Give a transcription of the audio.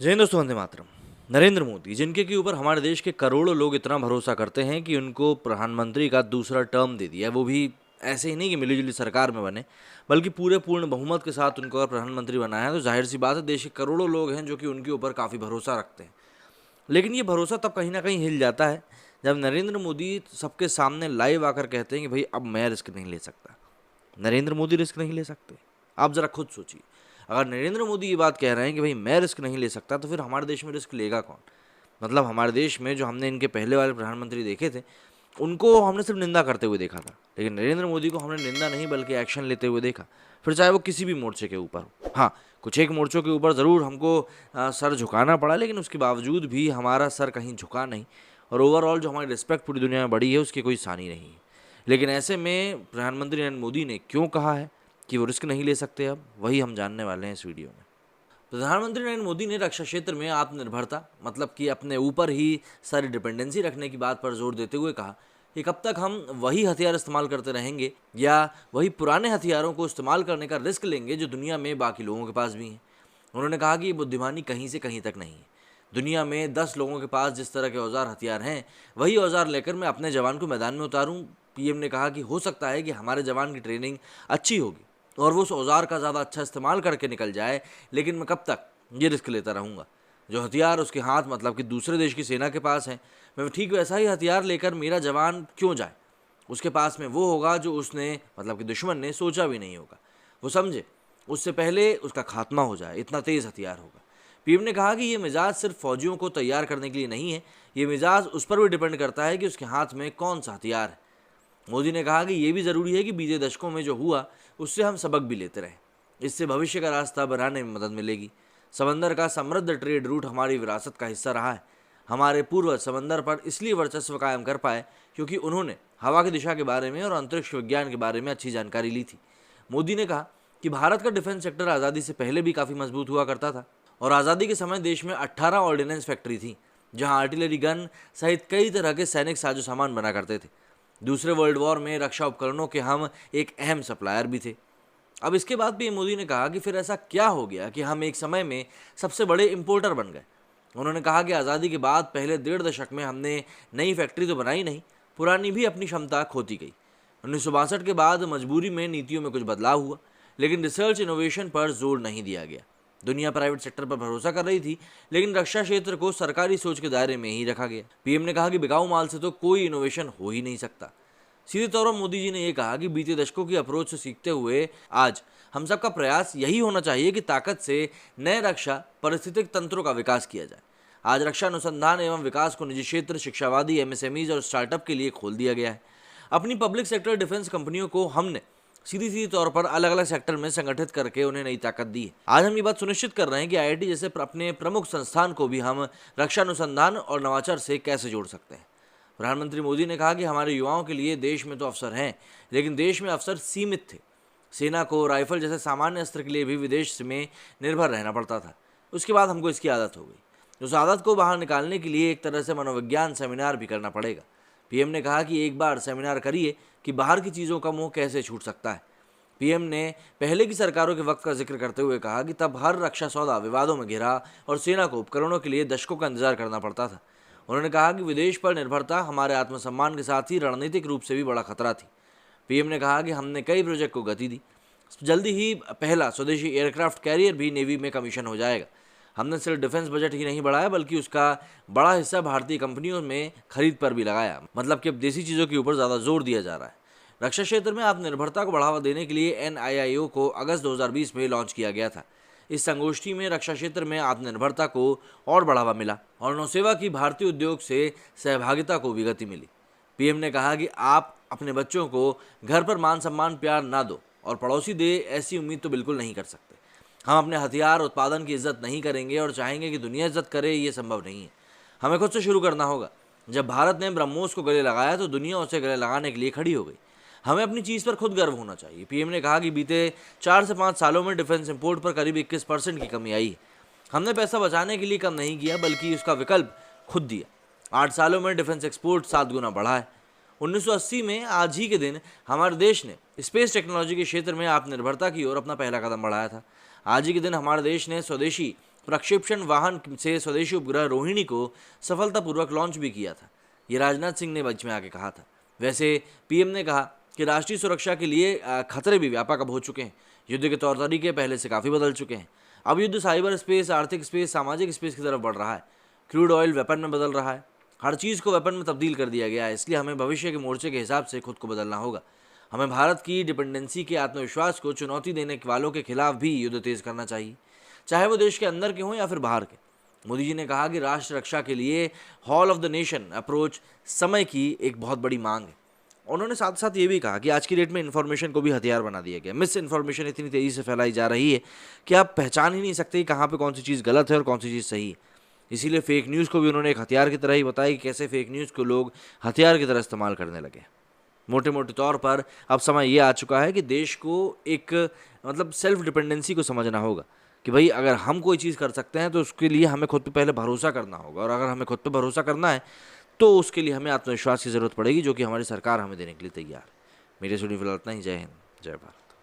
जय हिंद दोस्तों, वंदे मातरम। नरेंद्र मोदी, जिनके के ऊपर हमारे देश के करोड़ों लोग इतना भरोसा करते हैं कि उनको प्रधानमंत्री का दूसरा टर्म दे दिया, वो भी ऐसे ही नहीं कि मिलीजुली सरकार में बने, बल्कि पूरे पूर्ण बहुमत के साथ उनको अगर प्रधानमंत्री बनाया है तो जाहिर सी बात है देश के करोड़ों लोग हैं जो कि उनके ऊपर काफ़ी भरोसा रखते हैं। लेकिन ये भरोसा तब कहीं ना कहीं हिल जाता है जब नरेंद्र मोदी सबके सामने लाइव आकर कहते हैं कि भाई अब मैं रिस्क नहीं ले सकता। नरेंद्र मोदी रिस्क नहीं ले सकते। आप ज़रा खुद सोचिए, अगर नरेंद्र मोदी ये बात कह रहे हैं कि भाई मैं रिस्क नहीं ले सकता, तो फिर हमारे देश में रिस्क लेगा कौन? मतलब हमारे देश में जो हमने इनके पहले वाले प्रधानमंत्री देखे थे, उनको हमने सिर्फ निंदा करते हुए देखा था, लेकिन नरेंद्र मोदी को हमने निंदा नहीं बल्कि एक्शन लेते हुए देखा, फिर चाहे वो किसी भी मोर्चे के ऊपर हो। हाँ, कुछ एक मोर्चों के ऊपर ज़रूर हमको सर झुकाना पड़ा, लेकिन उसके बावजूद भी हमारा सर कहीं झुका नहीं, और ओवरऑल जो हमारी रिस्पेक्ट पूरी दुनिया में बढ़ी है उसकी कोई सानी नहीं है। लेकिन ऐसे में प्रधानमंत्री नरेंद्र मोदी ने क्यों कहा है कि वो रिस्क नहीं ले सकते, अब वही हम जानने वाले हैं इस वीडियो में। प्रधानमंत्री नरेंद्र मोदी ने रक्षा क्षेत्र में आत्मनिर्भरता, मतलब कि अपने ऊपर ही सारी डिपेंडेंसी रखने की बात पर जोर देते हुए कहा कि कब तक हम वही हथियार इस्तेमाल करते रहेंगे या वही पुराने हथियारों को इस्तेमाल करने का रिस्क लेंगे जो दुनिया में बाकी लोगों के पास भी हैं। उन्होंने कहा कि ये बुद्धिमानी कहीं से कहीं तक नहीं है। दुनिया में 10 लोगों के पास जिस तरह के औजार हथियार हैं, वही औजार लेकर मैं अपने जवान को मैदान में उतारूं। पीएम ने कहा कि हो सकता है कि हमारे जवान की ट्रेनिंग अच्छी होगी और वो उस औजार का ज़्यादा अच्छा इस्तेमाल करके निकल जाए, लेकिन मैं कब तक ये रिस्क लेता रहूँगा? जो हथियार उसके हाथ, मतलब कि दूसरे देश की सेना के पास है, मैं ठीक वैसा ही हथियार लेकर मेरा जवान क्यों जाए? उसके पास में वो होगा जो उसने, मतलब कि दुश्मन ने सोचा भी नहीं होगा। वो समझे उससे पहले उसका खात्मा हो जाए, इतना तेज़ हथियार होगा। पीएम ने कहा कि ये मिजाज सिर्फ फौजियों को तैयार करने के लिए नहीं है, ये मिजाज उस पर भी डिपेंड करता है कि उसके हाथ में कौन सा हथियार है। मोदी ने कहा कि ये भी ज़रूरी है कि बीते दशकों में जो हुआ उससे हम सबक भी लेते रहें। इससे भविष्य का रास्ता बनाने में मदद मिलेगी। समंदर का समृद्ध ट्रेड रूट हमारी विरासत का हिस्सा रहा है। हमारे पूर्वज समंदर पर इसलिए वर्चस्व कायम कर पाए क्योंकि उन्होंने हवा की दिशा के बारे में और अंतरिक्ष विज्ञान के बारे में अच्छी जानकारी ली थी। मोदी ने कहा कि भारत का डिफेंस सेक्टर आज़ादी से पहले भी काफ़ी मजबूत हुआ करता था और आज़ादी के समय देश में 18 ऑर्डिनेंस फैक्ट्री थी जहां आर्टिलरी गन सहित कई तरह के सैनिक साजो सामान बना करते थे। दूसरे वर्ल्ड वॉर में रक्षा उपकरणों के हम एक अहम सप्लायर भी थे। अब इसके बाद भी मोदी ने कहा कि फिर ऐसा क्या हो गया कि हम एक समय में सबसे बड़े इंपोर्टर बन गए। उन्होंने कहा कि आज़ादी के बाद पहले 1.5 दशक में हमने नई फैक्ट्री तो बनाई नहीं, पुरानी भी अपनी क्षमता खोती गई। 1962 के बाद मजबूरी में नीतियों में कुछ बदलाव हुआ, लेकिन रिसर्च इनोवेशन पर जोर नहीं दिया गया। दुनिया प्राइवेट सेक्टर पर भरोसा कर रही थी, लेकिन रक्षा क्षेत्र को सरकारी सोच के दायरे में ही रखा गया। पीएम ने कहा कि बिकाऊ माल से तो कोई इनोवेशन हो ही नहीं सकता। सीधे तौर पर मोदी जी ने यह कहा कि बीते दशकों की अप्रोच से सीखते हुए आज हम सबका प्रयास यही होना चाहिए कि ताकत से नए रक्षा परिस्थितिक तंत्रों का विकास किया जाए। आज रक्षा अनुसंधान एवं विकास को निजी क्षेत्र, शिक्षावादी, एमएसएमईज और स्टार्टअप के लिए खोल दिया गया है। अपनी पब्लिक सेक्टर डिफेंस कंपनियों को हमने सीधी सीधी तौर पर अलग अलग सेक्टर में संगठित करके उन्हें नई ताकत दी है। आज हम ये बात सुनिश्चित कर रहे हैं कि आईआईटी जैसे अपने प्रमुख संस्थान को भी हम रक्षा अनुसंधान और नवाचार से कैसे जोड़ सकते हैं। प्रधानमंत्री मोदी ने कहा कि हमारे युवाओं के लिए देश में तो अवसर हैं, लेकिन देश में अवसर सीमित थे। सेना को राइफल जैसे सामान्य अस्त्र के लिए भी विदेश में निर्भर रहना पड़ता था। उसके बाद हमको इसकी आदत हो गई। उस आदत को बाहर निकालने के लिए एक तरह से मनोविज्ञान सेमिनार भी करना पड़ेगा। पीएम ने कहा कि एक बार सेमिनार करिए कि बाहर की चीज़ों का मोह कैसे छूट सकता है। पीएम ने पहले की सरकारों के वक्त का जिक्र करते हुए कहा कि तब हर रक्षा सौदा विवादों में घिरा और सेना को उपकरणों के लिए दशकों का इंतजार करना पड़ता था। उन्होंने कहा कि विदेश पर निर्भरता हमारे आत्मसम्मान के साथ ही रणनीतिक रूप से भी बड़ा खतरा थी। पीएम ने कहा कि हमने कई प्रोजेक्ट को गति दी। जल्दी ही पहला स्वदेशी एयरक्राफ्ट कैरियर भी नेवी में कमीशन हो जाएगा। हमने सिर्फ डिफेंस बजट ही नहीं बढ़ाया, बल्कि उसका बड़ा हिस्सा भारतीय कंपनियों में खरीद पर भी लगाया। मतलब कि अब देसी चीज़ों के ऊपर ज़्यादा जोर दिया जा रहा है। रक्षा क्षेत्र में आत्मनिर्भरता को बढ़ावा देने के लिए एनआईआईओ को अगस्त 2020 में लॉन्च किया गया था। इस संगोष्ठी में रक्षा क्षेत्र में आत्मनिर्भरता को और बढ़ावा मिला और नौसेना की भारतीय उद्योग से सहभागिता को भी गति मिली। पीएम ने कहा कि आप अपने बच्चों को घर पर मान सम्मान प्यार ना दो और पड़ोसी दे, ऐसी उम्मीद तो बिल्कुल नहीं कर सकते। हम अपने हथियार उत्पादन की इज्जत नहीं करेंगे और चाहेंगे कि दुनिया इज्जत करे, ये संभव नहीं है। हमें खुद से शुरू करना होगा। जब भारत ने ब्रह्मोस को गले लगाया तो दुनिया उसे गले लगाने के लिए खड़ी हो गई। हमें अपनी चीज़ पर खुद गर्व होना चाहिए। पीएम ने कहा कि बीते 4 से 5 सालों में डिफेंस इंपोर्ट पर करीब 21% की कमी आई है। हमने पैसा बचाने के लिए कम नहीं किया, बल्कि उसका विकल्प खुद दिया। 8 सालों में डिफेंस एक्सपोर्ट 7 गुना बढ़ा है। 1980 में आज ही के दिन हमारे देश ने स्पेस टेक्नोलॉजी के क्षेत्र में आत्मनिर्भरता की ओर अपना पहला कदम बढ़ाया था। आज ही के दिन हमारे देश ने स्वदेशी प्रक्षेपण वाहन से स्वदेशी उपग्रह रोहिणी को सफलतापूर्वक लॉन्च भी किया था। ये राजनाथ सिंह ने बीच में आके कहा था। वैसे पीएम ने कहा कि राष्ट्रीय सुरक्षा के लिए खतरे भी व्यापक अब हो चुके हैं। युद्ध के तौर तरीके पहले से काफ़ी बदल चुके हैं। अब युद्ध साइबर स्पेस, आर्थिक स्पेस, सामाजिक स्पेस की तरफ बढ़ रहा है। क्रूड ऑयल वेपन में बदल रहा है। हर चीज़ को वेपन में तब्दील कर दिया गया है। इसलिए हमें भविष्य के मोर्चे के हिसाब से खुद को बदलना होगा। हमें भारत की डिपेंडेंसी के आत्मविश्वास को चुनौती देने वालों के खिलाफ भी युद्ध तेज करना चाहिए, चाहे वो देश के अंदर के हों या फिर बाहर के। मोदी जी ने कहा कि राष्ट्र रक्षा के लिए hall of the nation approach समय की एक बहुत बड़ी मांग है। उन्होंने साथ साथ ये भी कहा कि आज की डेट में इन्फॉर्मेशन को भी हथियार बना दिया गया। मिस इन्फॉर्मेशन इतनी तेज़ी से फैलाई जा रही है कि आप पहचान ही नहीं सकते कहाँ पे कौन सी चीज़ गलत है और कौन सी चीज़ सही है। इसीलिए फेक न्यूज़ को भी उन्होंने एक हथियार की तरह ही बताया कि कैसे फेक न्यूज़ को लोग हथियार की तरह इस्तेमाल करने लगे। मोटे मोटे तौर पर अब समय ये आ चुका है कि देश को एक सेल्फ डिपेंडेंसी को समझना होगा कि भाई अगर हम कोई चीज़ कर सकते हैं तो उसके लिए हमें खुद पे पहले भरोसा करना होगा, और अगर हमें खुद पे भरोसा करना है तो उसके लिए हमें आत्मविश्वास की ज़रूरत पड़ेगी, जो कि हमारी सरकार हमें देने के लिए तैयार है। मेरे सुनी फिलहाल इतना ही। जय हिंद, जय भारत।